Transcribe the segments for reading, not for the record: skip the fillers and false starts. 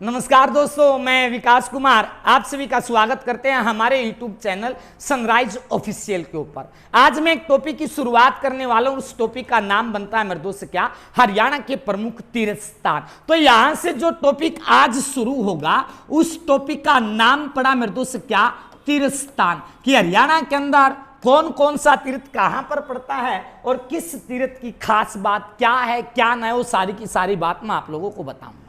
नमस्कार दोस्तों, मैं विकास कुमार आप सभी का स्वागत करते हैं हमारे YouTube चैनल सनराइज ऑफिशियल के ऊपर। आज मैं एक टॉपिक की शुरुआत करने वाला हूं। उस टॉपिक का नाम बनता है मेरे दोस्त क्या, हरियाणा के प्रमुख तीर्थ स्थान। तो यहां से जो टॉपिक आज शुरू होगा उस टॉपिक का नाम पड़ा मेरे दोस्त क्या, तीर्थ स्थान। कि हरियाणा के अंदर कौन कौन सा तीर्थ कहां पर पड़ता है और किस तीर्थ की खास बात क्या है क्या ना है, वो सारी की सारी बात मैं आप लोगों को बताऊंगा।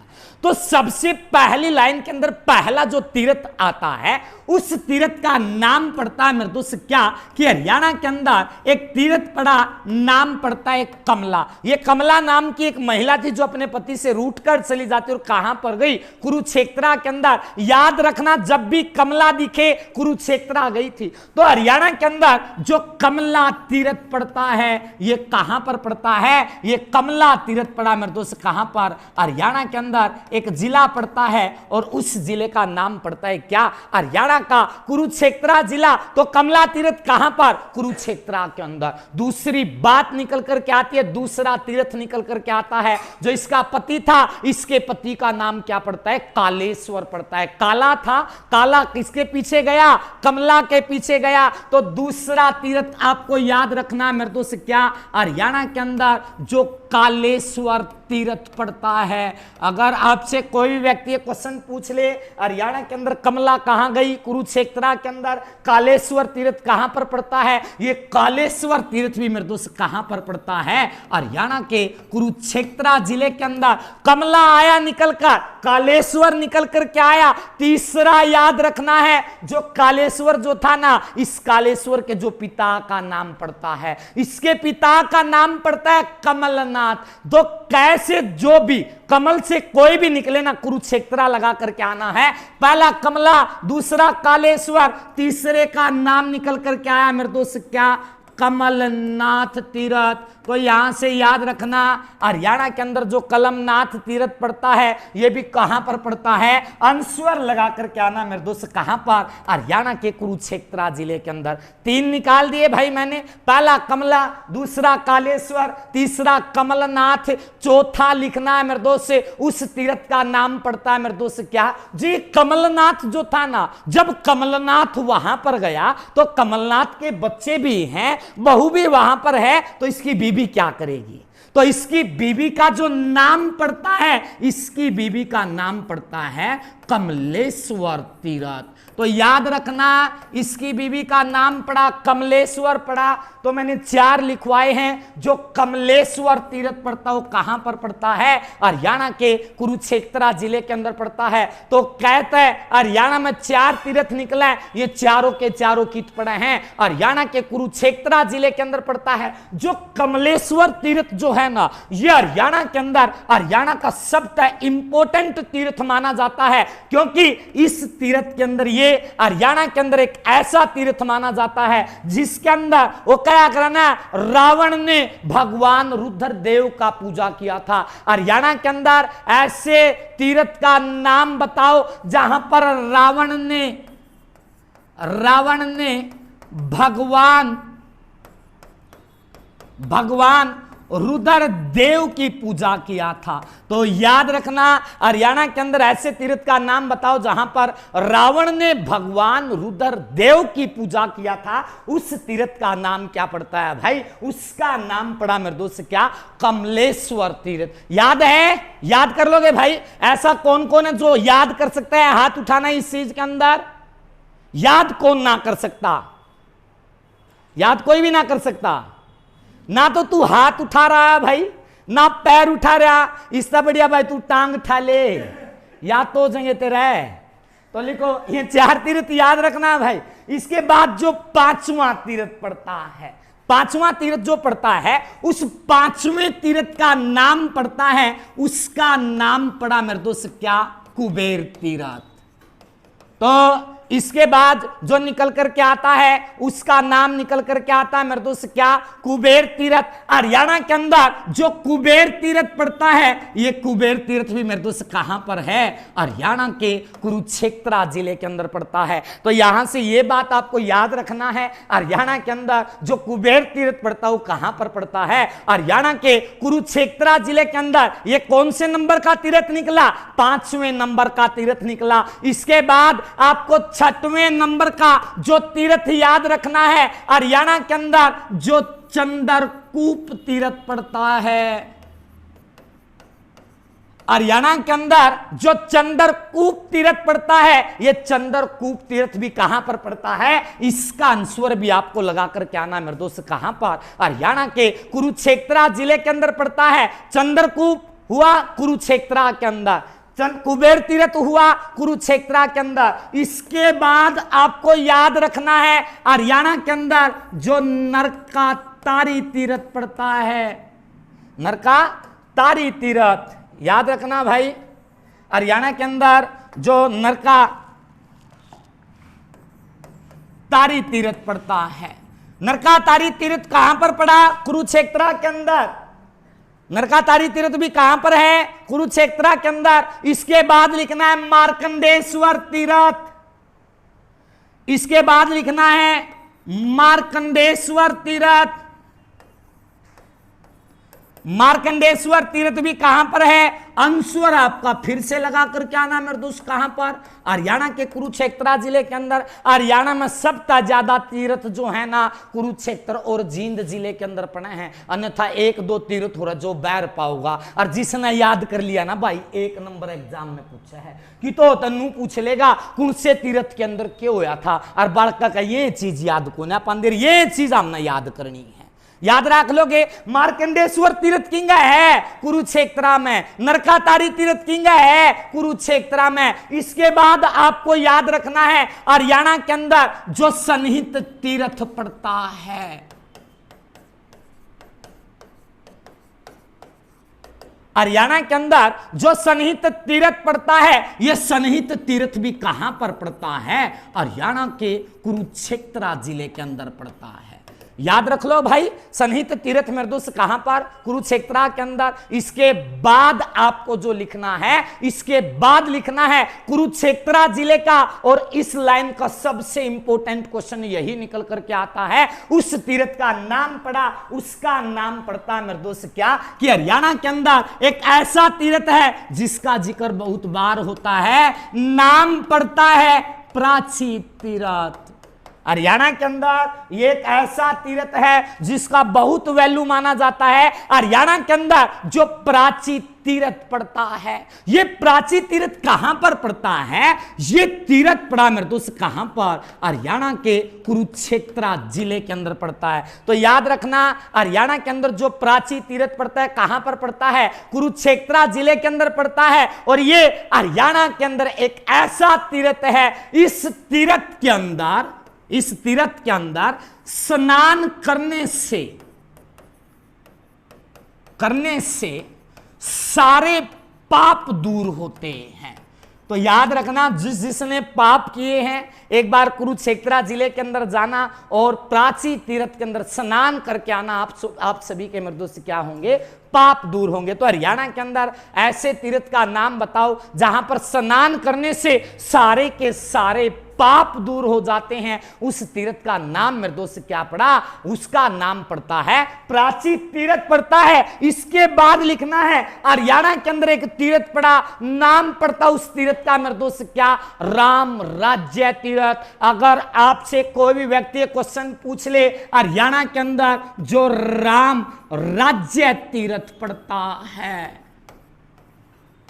तो सबसे पहली लाइन के अंदर पहला जो तीर्थ आता है उस तीर्थ का नाम पड़ता है मेरे दोस्त क्या, कि हरियाणा के अंदर एक तीर्थ पड़ा, नाम पड़ता है कमला। ये कमला नाम की एक महिला थी जो अपने पति से रूठ कर चली जाती और कहां पर गई, कुरुक्षेत्र के अंदर। याद रखना, जब भी कमला दिखे कुरुक्षेत्र गई थी। तो हरियाणा के अंदर जो कमला तीर्थ पड़ता है ये कहां पर पड़ता है, ये कमला तीर्थ पड़ा मेरे दोस्त कहां पर, हरियाणा के अंदर एक जिला पड़ता है और उस जिले का नाम पड़ता है क्या, हरियाणा का कुरुक्षेत्र जिला। तो कमला तीर्थ कहां पर, कुरुक्षेत्र के अंदर। दूसरी बात निकल कर के आती है, दूसरा तीर्थ निकल कर के आता है जो इसका पति था, इसके पति का नाम क्या पड़ता है, कालेश्वर पड़ता है। काला था, काला किसके पीछे गया, कमला के पीछे गया। तो दूसरा तीर्थ आपको याद रखना मेरे दोस्त क्या, हरियाणा के अंदर जो कालेश्वर तीर्थ पड़ता है। अगर आपसे कोई व्यक्ति क्वेश्चन पूछ ले हरियाणा के अंदर कमला कहां गई, कुरुक्षेत्र के अंदर कालेश्वर तीर्थ कहां पर पड़ता है, ये कालेश्वर तीर्थ भी मेरे दोस्त कहां पर पड़ता है, हरियाणा के कुरुक्षेत्र जिले के अंदर। कमला आया निकलकर, कालेश्वर निकल कर क्या आया। तीसरा याद रखना है, जो कालेश्वर जो था ना, इस कालेश्वर के जो पिता का नाम पड़ता है, इसके पिता का नाम पड़ता है कमलनाथ। तो कैसे जो भी कमल से कोई भी निकले ना, कुरुक्षेत्र लगा करके आना है। पहला कमला, दूसरा कालेश्वर, तीसरे का नाम निकल करके आया मेरे दोस्त क्या, कमलनाथ तीर्थ। तो यहां से याद रखना, हरियाणा के अंदर जो कमलनाथ तीर्थ पड़ता है यह भी कहां पर पड़ता है, अंसवर लगा करके आना मेरे दोस्त कहां पर, हरियाणा के कुरुक्षेत्र जिले के अंदर। तीन निकाल दिए भाई मैंने, पहला कमला, दूसरा कालेश्वर, तीसरा कमलनाथ, चौथा लिखना है मेरे दोस्त से उस तीर्थ का नाम पड़ता है मेरे दोस्त क्या जी, कमलनाथ जो था ना। जब कमलनाथ वहां पर गया तो कमलनाथ के बच्चे भी हैं, बहू भी वहां पर है, तो इसकी बीबी क्या करेगी, तो इसकी बीबी का जो नाम पड़ता है, इसकी बीबी का नाम पड़ता है कमलेश्वर तीर्थ। तो याद रखना, इसकी बीबी का नाम पड़ा कमलेश्वर पड़ा। तो मैंने चार लिखवाए हैं। जो कमलेश्वर तीर्थ पड़ता है वो कहां पर पड़ता है, हरियाणा के कुरुक्षेत्र जिले के अंदर पड़ता है। तो कहते हैं हरियाणा में चार तीर्थ निकला है, ये चारों के चारों कित पड़े हैं, हरियाणा के कुरुक्षेत्र जिले के अंदर पड़ता है। जो कमलेश्वर तीर्थ जो है ना, ये हरियाणा के अंदर, हरियाणा का सबसे इंपॉर्टेंट तीर्थ माना जाता है, क्योंकि इस तीर्थ के अंदर, ये हरियाणा के अंदर एक ऐसा तीर्थ माना जाता है जिसके अंदर वो क्या करना, रावण ने भगवान रुद्रदेव का पूजा किया था। हरियाणा के अंदर ऐसे तीर्थ का नाम बताओ जहां पर रावण ने भगवान रुद्रदेव की पूजा किया था। तो याद रखना, हरियाणा के अंदर ऐसे तीर्थ का नाम बताओ जहां पर रावण ने भगवान रुद्रदेव की पूजा किया था। उस तीर्थ का नाम क्या पड़ता है भाई, उसका नाम पड़ा मेरे दोस्त क्या, कमलेश्वर तीर्थ। याद है, याद कर लोगे भाई। ऐसा कौन कौन है जो याद कर सकता है, हाथ उठाना इस चीज के अंदर। याद कौन ना कर सकता, याद कोई भी ना कर सकता। ना तो तू हाथ उठा रहा है भाई, ना पैर उठा रहा, इससे बढ़िया भाई तू टांग उठा ले, याद तो हो जाएंगे तेरा। तो लिखो, ये चार तीर्थ याद रखना है भाई। इसके बाद जो पांचवा तीर्थ पड़ता है, पांचवा तीर्थ जो पड़ता है, उस पांचवें तीर्थ का नाम पड़ता है, उसका नाम पड़ा मेरे दोस्त क्या, कुबेर तीर्थ। तो इसके बाद जो निकल करके आता है उसका नाम निकल करके आता है मेरे दोस्त क्या, कुबेर तीर्थ। हरियाणा के अंदर जो कुबेर तीर्थ पड़ता है, ये कुबेर तीर्थ भी मेरे दोस्त कहां पर है, हरियाणा के कुरुक्षेत्र जिले के अंदर पड़ता है। तो यहां से ये बात आपको याद रखना है, हरियाणा के अंदर जो कुबेर तीर्थ पड़ता है वो कहां पर पड़ता है, हरियाणा के कुरुक्षेत्र जिले के अंदर। ये कौन से नंबर का तीर्थ निकला, 5वें नंबर का तीर्थ निकला। इसके बाद आपको 6वें नंबर का जो तीर्थ याद रखना है, हरियाणा के अंदर जो चंद्रकूप तीर्थ पड़ता है, हरियाणा के अंदर जो चंद्रकूप तीर्थ पड़ता है, यह चंद्रकूप तीर्थ भी कहां पर पड़ता है, इसका आंसर भी आपको लगाकर क्या आना मेरे दोस्त, कहां पर, हरियाणा के कुरुक्षेत्र जिले के अंदर पड़ता है। चंद्रकूप हुआ कुरुक्षेत्र के अंदर, कुबेर तीर्थ हुआ कुरुक्षेत्र के अंदर। इसके बाद आपको याद रखना है, हरियाणा के अंदर जो नरकातारी तीर्थ पड़ता है, नरकातारी तीर्थ याद रखना भाई, हरियाणा के अंदर जो नरकातारी तीर्थ पड़ता है। नरकातारी तीर्थ कहां पर पड़ा, कुरुक्षेत्र के अंदर। नरकातारी तीर्थ भी कहां पर है, कुरुक्षेत्र के अंदर। इसके बाद लिखना है मार्कंडेश्वर तीर्थ, इसके बाद लिखना है मार्कंडेश्वर तीर्थ। मार्कंडेश्वर तीर्थ भी कहां पर है, अंसवर आपका फिर से लगाकर क्या नाम है दोस्त, कहां पर, हरियाणा के कुरुक्षेत्र जिले के अंदर। हरियाणा में सबसे ज्यादा तीर्थ जो है ना कुरुक्षेत्र और जींद जिले के अंदर पड़े हैं, अन्यथा 1-2 तीर्थ हो रहा जो बैर पाओगा। और जिसने याद कर लिया ना भाई, 1 नंबर एग्जाम में पूछा है कि तो तन्नू पूछ लेगा कौन से तीर्थ के अंदर क्यों होया था, और बालका का ये चीज याद को ना पांदेर, ये चीज हमने याद करनी है। याद रख लोगे, मार्कंडेश्वर तीर्थ किंगा है कुरुक्षेत्र में, नरकातारी तीर्थ किंगा है कुरुक्षेत्र में। इसके बाद आपको याद रखना है, हरियाणा के अंदर जो सन्निहित तीर्थ पड़ता है, हरियाणा के अंदर जो सन्निहित तीर्थ पड़ता है, यह सन्निहित तीर्थ भी कहां पर पड़ता है, हरियाणा के कुरुक्षेत्र जिले के अंदर पड़ता है। याद रख लो भाई, सन्निहित तीर्थ मेरे दोस्त कहां पर, कुरुक्षेत्र के अंदर। इसके बाद आपको जो लिखना है, इसके बाद लिखना है कुरुक्षेत्र जिले का, और इस लाइन का सबसे इंपॉर्टेंट क्वेश्चन यही निकल करके आता है, उस तीर्थ का नाम पड़ा, उसका नाम पड़ता है मेरे दोस्त क्या, कि हरियाणा के अंदर एक ऐसा तीर्थ है जिसका जिक्र बहुत बार होता है, नाम पड़ता है प्राची तीर्थ। हरियाणा के अंदर ये एक ऐसा तीर्थ है जिसका बहुत वैल्यू माना जाता है। हरियाणा के अंदर जो प्राची तीर्थ पड़ता है, ये प्राची तीर्थ कहां पर पड़ता है, ये तीर्थ पड़ा मेरे दोस्त कहां पर, हरियाणा के कुरुक्षेत्र जिले के अंदर पड़ता है। तो याद रखना, हरियाणा के अंदर जो प्राची तीर्थ पड़ता है कहां पर पड़ता है, कुरुक्षेत्र जिले के अंदर पड़ता है। और ये हरियाणा के अंदर एक ऐसा तीर्थ है, इस तीर्थ के अंदर स्नान करने से सारे पाप दूर होते हैं। तो याद रखना, जिसने पाप किए हैं, एक बार कुरुक्षेत्र जिले के अंदर जाना और प्राची तीर्थ के अंदर स्नान करके आना, आप सभी के मेरे दोस्त क्या होंगे, पाप दूर होंगे। तो हरियाणा के अंदर ऐसे तीर्थ का नाम बताओ जहां पर स्नान करने से सारे के सारे पाप दूर हो जाते हैं। उस तीर्थ का नाम मेरे दोस्त क्या पड़ा, उसका नाम पड़ता है प्राची तीर्थ पड़ता है। इसके बाद लिखना है, हरियाणा के अंदर एक तीर्थ पड़ा, नाम पड़ता उस तीर्थ का मेरे दोस्त क्या, राम राज्य तीर्थ। अगर आपसे कोई भी व्यक्ति क्वेश्चन पूछ ले, हरियाणा के अंदर जो राम राज्य तीर्थ पड़ता है,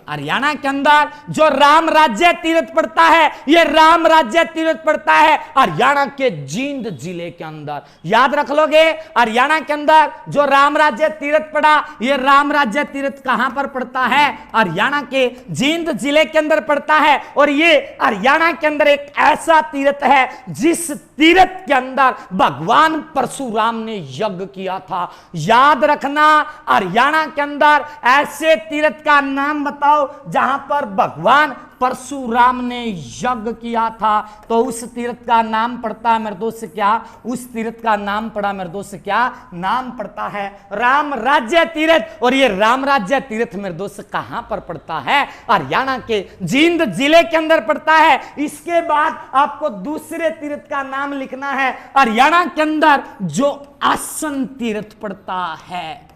हरियाणा के अंदर जो राम राज्य तीर्थ पड़ता है, यह राम राज्य तीर्थ पड़ता है हरियाणा के जींद जिले के अंदर। याद रख लोगे, हरियाणा के अंदर जो राम राज्य तीर्थ पड़ा, यह राम राज्य तीर्थ कहां पर पड़ता है, हरियाणा के जींद जिले के अंदर पड़ता है। और यह हरियाणा के अंदर एक ऐसा तीर्थ है जिस तीर्थ के अंदर भगवान परशुराम ने यज्ञ किया था। याद रखना, हरियाणा के अंदर ऐसे तीर्थ का नाम बताओ बताओ जहां पर भगवान परशुराम ने यज्ञ किया था, तो उस तीर्थ का नाम पड़ता है मेरे दोस्त क्या, उस तीर्थ का नाम पड़ा मेरे दोस्त क्या, नाम पड़ता है राम राज्य तीर्थ। और ये राम राज्य तीर्थ मेरे दोस्त कहां पर पड़ता है, हरियाणा के जींद जिले के अंदर पड़ता है। इसके बाद आपको दूसरे तीर्थ का नाम लिखना है, हरियाणा के अंदर जो आसन तीर्थ पड़ता है,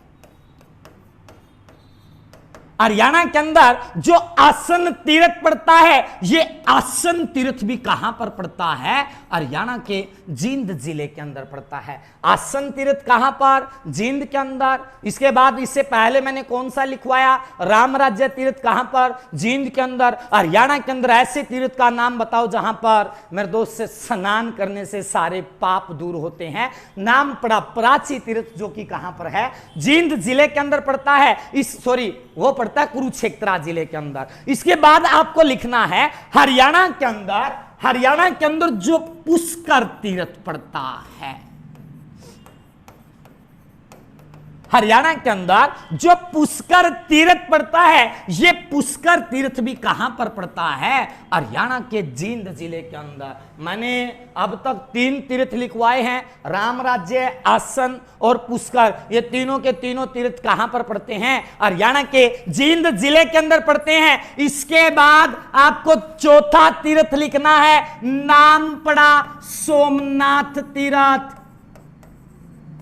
हरियाणा के अंदर जो आसन तीर्थ पड़ता है, ये आसन तीर्थ भी कहां पर पड़ता है, हरियाणा के जींद जिले के अंदर पड़ता है। आसन तीर्थ कहां पर, जींद के अंदर। इसके बाद इससे पहले मैंने कौन सा लिखवाया, राम राज्य तीर्थ कहां पर, जींद के अंदर। हरियाणा के अंदर ऐसे तीर्थ का नाम बताओ जहां पर मेरे दोस्त से स्नान करने से सारे पाप दूर होते हैं। नाम पड़ा प्राची तीर्थ, जो कि कहां पर है, जींद जिले के अंदर पड़ता है। वो पड़ता है कुरुक्षेत्र जिले के अंदर। इसके बाद आपको लिखना है हरियाणा के अंदर जो पुष्कर तीर्थ पड़ता है, हरियाणा के अंदर जो पुष्कर तीर्थ पड़ता है, ये पुष्कर तीर्थ भी कहां पर पड़ता है, हरियाणा के जींद जिले के अंदर। मैंने अब तक 3 तीर्थ लिखवाए हैं, राम राज्य, आसन और पुष्कर। ये तीनों के तीनों तीर्थ कहां पर पड़ते हैं, हरियाणा के जींद जिले के अंदर पड़ते हैं। इसके बाद आपको चौथा तीर्थ लिखना है, नाम पड़ा सोमनाथ तीर्थ।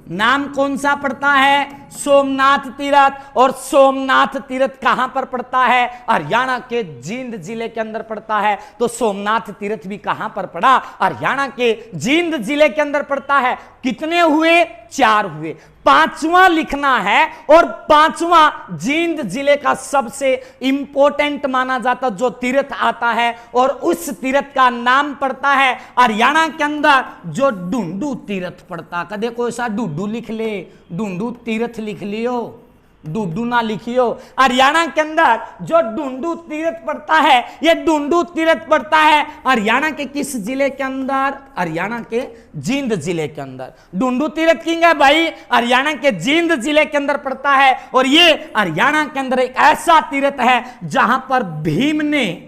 नाम कौन सा पड़ता है, सोमनाथ तीर्थ। और सोमनाथ तीर्थ कहां पर पड़ता है, हरियाणा के जींद जिले के अंदर पड़ता है। तो सोमनाथ तीर्थ भी कहां पर पड़ा, हरियाणा के जींद जिले के अंदर पड़ता है। कितने हुए, 4 हुए। 5वां लिखना है, और 5वां जींद जिले का सबसे इंपॉर्टेंट माना जाता जो तीर्थ आता है, और उस तीर्थ का नाम पड़ता है हरियाणा के अंदर जो डुंडू तीर्थ पड़ता। कदे कोई सा डुडू लिख ले, डुंडू तीर्थ लिख लियो, डुडू ना लिखियो। हरियाणा के अंदर जो डुंडू तीर्थ पड़ता है, ये डुंडू तीर्थ पड़ता है हरियाणा के किस जिले के अंदर, हरियाणा के जींद जिले के अंदर। डुंडू तीर्थ किंग है भाई, हरियाणा के जींद जिले के अंदर पड़ता है। और ये हरियाणा के अंदर एक ऐसा तीर्थ है जहां पर भीम ने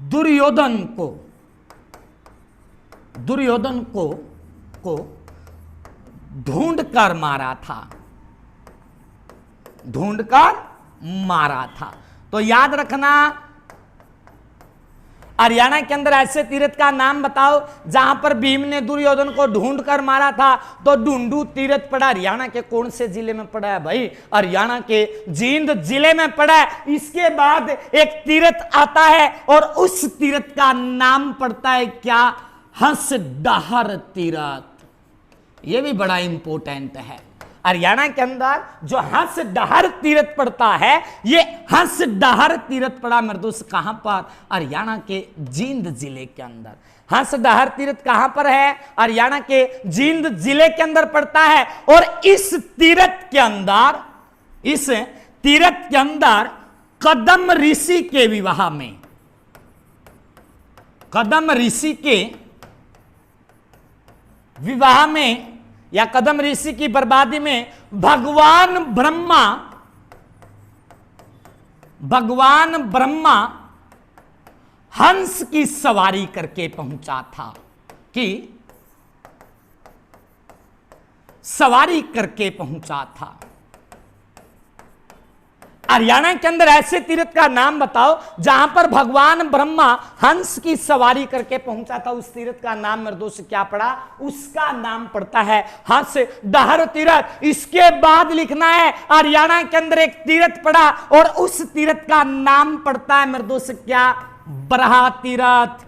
दुर्योधन को ढूंढ कर मारा था। तो याद रखना, हरियाणा के अंदर ऐसे तीर्थ का नाम बताओ जहां पर भीम ने दुर्योधन को ढूंढ कर मारा था। तो डुंडू तीर्थ पड़ा, हरियाणा के कौन से जिले में पड़ा है भाई, हरियाणा के जींद जिले में पड़ा है। इसके बाद एक तीर्थ आता है, और उस तीर्थ का नाम पड़ता है क्या, हंसडहर तीर्थ। यह भी बड़ा इंपॉर्टेंट है। हरियाणा के अंदर जो हंसडहर तीर्थ पड़ता है, ये हंसडहर तीर्थ पड़ा मेरे दोस्त कहां पर, हरियाणा के जींद जिले के अंदर। हंसडहर तीर्थ कहां पर है, हरियाणा के जींद जिले के अंदर पड़ता है। और इस तीर्थ के अंदर कदम ऋषि के विवाह में, कदम ऋषि के विवाह में या कदम ऋषि की बर्बादी में भगवान ब्रह्मा हंस की सवारी करके पहुंचा था, कि सवारी करके पहुंचा था। हरियाणा के अंदर ऐसे तीर्थ का नाम बताओ जहां पर भगवान ब्रह्मा हंस की सवारी करके पहुंचा था। उस तीर्थ का नाम मेरे दोस्त क्या पड़ा, उसका नाम पड़ता है हंसडहर तीर्थ। इसके बाद लिखना है हरियाणा के अंदर एक तीर्थ पड़ा, और उस तीर्थ का नाम पड़ता है मेरे दोस्त क्या, बरहा तीर्थ।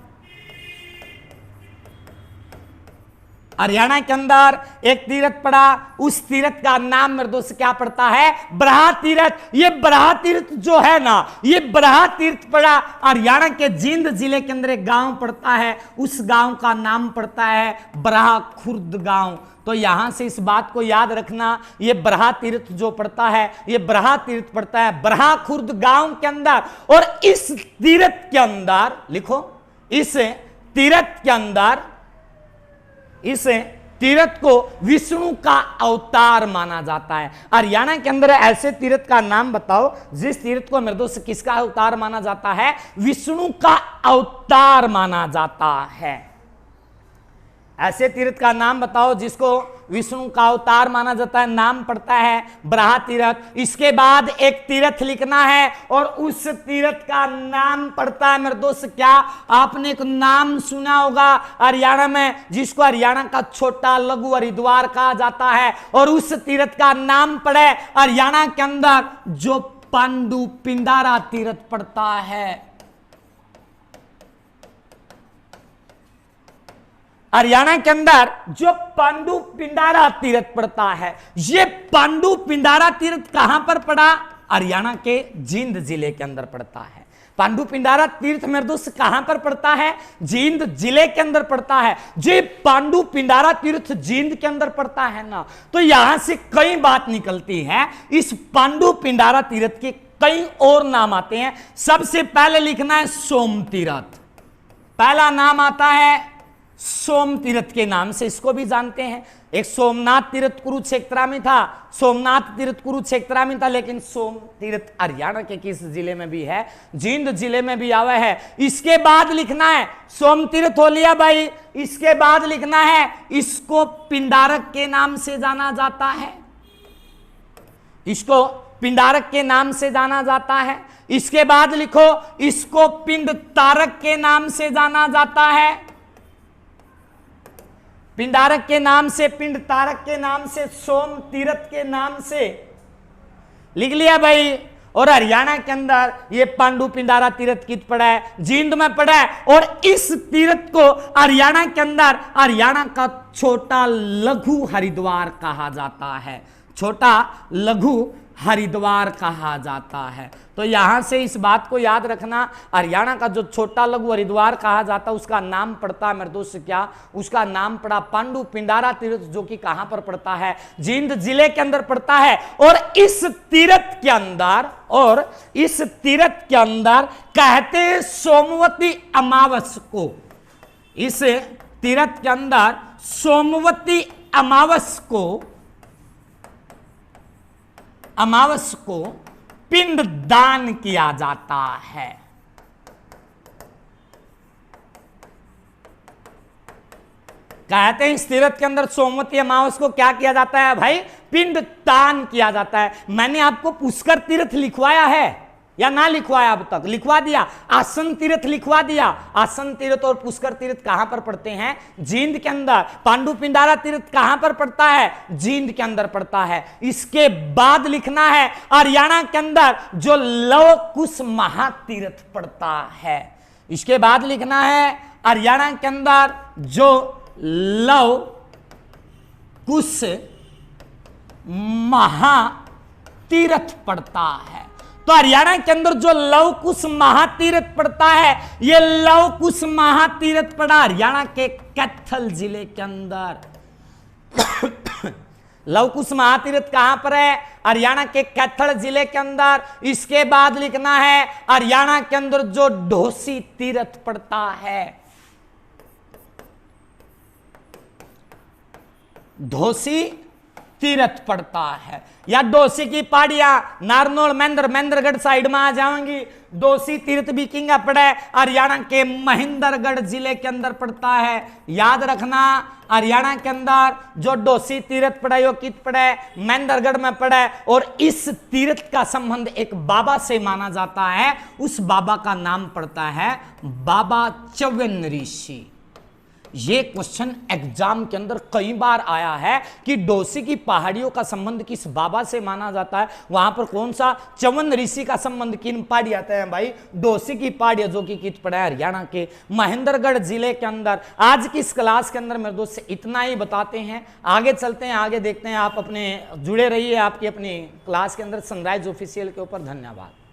हरियाणा के अंदर एक तीर्थ पड़ा, उस तीर्थ का नाम मेरे दोस्त क्या पड़ता है, बरहा तीर्थ। ये बरहा तीर्थ जो है ना, ये बरहा तीर्थ पड़ा हरियाणा के जींद जिले के अंदर एक गांव पड़ता है, उस गांव का नाम पड़ता है बरहा खुर्द गांव। तो यहां से इस बात को याद रखना, ये बरहा तीर्थ जो पड़ता है, ये बरहा तीर्थ पड़ता है बरहा खुर्द गांव के अंदर। और इस तीर्थ के अंदर लिखो, इस तीर्थ के अंदर, इस तीर्थ को विष्णु का अवतार माना जाता है। हरियाणा के अंदर ऐसे तीर्थ का नाम बताओ जिस तीर्थ को मेरे दोस्त किसका अवतार माना जाता है? विष्णु का अवतार माना जाता है। ऐसे तीर्थ का नाम बताओ जिसको विष्णु का अवतार माना जाता है। नाम पड़ता है बराह तीर्थ। इसके बाद एक तीर्थ लिखना है और उस तीर्थ का नाम पड़ता है मेरे दोस्त क्या? आपने एक नाम सुना होगा हरियाणा में जिसको हरियाणा का छोटा लघु हरिद्वार कहा जाता है, और उस तीर्थ का नाम पड़े हरियाणा के अंदर जो पांडु पिंडारा तीर्थ पड़ता है। हरियाणा के अंदर जो पांडु पिंडारा तीर्थ पड़ता है, ये पांडु पिंडारा तीर्थ कहां पर पड़ा? हरियाणा के जींद जिले के अंदर पड़ता है। पांडु पिंडारा तीर्थ मेरे दोस्त कहां पर पड़ता है? जींद जिले के अंदर पड़ता है। जे पांडु पिंडारा तीर्थ जींद के अंदर पड़ता है ना, तो यहां से कई बात निकलती है। इस पांडु पिंडारा तीर्थ के कई और नाम आते हैं। सबसे पहले लिखना है सोम तीर्थ। पहला नाम आता है सोम तीर्थ के नाम से, इसको भी जानते हैं। एक सोमनाथ तीर्थ कुरुक्षेत्र में था, सोमनाथ तीर्थ कुरुक्षेत्र में था, लेकिन सोम तीर्थ हरियाणा के किस जिले में भी है? जींद जिले में भी आवा है। इसके बाद लिखना है सोम तीर्थ हो लिया भाई। इसके बाद लिखना है इसको पिंडारक के नाम से जाना जाता है। इसको पिंडारक के नाम से जाना जाता है। इसके बाद लिखो इसको पिंड तारक के नाम से जाना जाता है। पिंडारक के नाम से, पिंड तारक के नाम से, सोम तीर्थ के नाम से लिख लिया भाई। और हरियाणा के अंदर ये पांडु पिंडारा तीर्थ कित पड़ा है? जींद में पड़ा है। और इस तीर्थ को हरियाणा के अंदर हरियाणा का छोटा लघु हरिद्वार कहा जाता है। छोटा लघु हरिद्वार कहा जाता है। तो यहां से इस बात को याद रखना, हरियाणा का जो छोटा लघु हरिद्वार कहा जाता है उसका नाम पड़ता है मेरे दोस्त क्या? उसका नाम पड़ा पांडु पिंडारा तीर्थ, जो कि कहां पर पड़ता है? जींद जिले के अंदर पड़ता है। और इस तीर्थ के अंदर कहते हैं सोमवती अमावस को, इस तीर्थ के अंदर सोमवती अमावस को पिंड दान किया जाता है। कहते हैं इस तीर्थ के अंदर सोमवती अमावस को क्या किया जाता है भाई? पिंड दान किया जाता है। मैंने आपको पुष्कर तीर्थ लिखवाया है या ना लिखवाया? अब तक लिखवा दिया। आसन तीर्थ लिखवा दिया। आसन तीर्थ और पुष्कर तीर्थ कहां पर पड़ते हैं? जींद के अंदर। पांडु पिंडारा तीर्थ कहां पर पड़ता है? जींद के अंदर पड़ता है। इसके बाद लिखना है हरियाणा के अंदर जो लव कुश महातीर्थ पड़ता है। इसके बाद लिखना है हरियाणा के अंदर जो लव कुश महातीर्थ पड़ता है। तो हरियाणा के अंदर जो लव कुश महातीर्थ पड़ता है, ये लव कुश महातीर्थ पड़ा हरियाणा के कैथल जिले के अंदर। लव कुश महातीर्थ कहां पर है? हरियाणा के कैथल जिले के अंदर। इसके बाद लिखना है हरियाणा के अंदर जो ढोसी तीर्थ पड़ता है, ढोसी तीर्थ पड़ता है। या डोसी की पहाड़ियां नारनौल महेंद्रगढ़ साइड में आ जाएंगी। डोसी तीर्थ भी किंगा पड़ा है, हरियाणा के महेंद्रगढ़ जिले के अंदर पड़ता है। याद रखना हरियाणा के अंदर जो डोसी तीर्थ पड़ा है वो कित पड़ा है? महेंद्रगढ़ में पड़ा है। और इस तीर्थ का संबंध एक बाबा से माना जाता है। उस बाबा का नाम पड़ता है बाबा च्यवन ऋषि। ये क्वेश्चन एग्जाम के अंदर कई बार आया है कि डोसी की पहाड़ियों का संबंध किस बाबा से माना जाता है? वहां पर कौन सा? च्यवन ऋषि का संबंध किन पहाड़ी आता है भाई? डोसी की पहाड़ियां, जो कि कित पड़ा है? हरियाणा के महेंद्रगढ़ जिले के अंदर। आज की इस क्लास के अंदर मेरे दोस्त इतना ही बताते हैं। आगे चलते हैं, आगे देखते हैं। आप अपने जुड़े रहिए आपकी अपनी क्लास के अंदर सनराइज ऑफिशियल के ऊपर। धन्यवाद।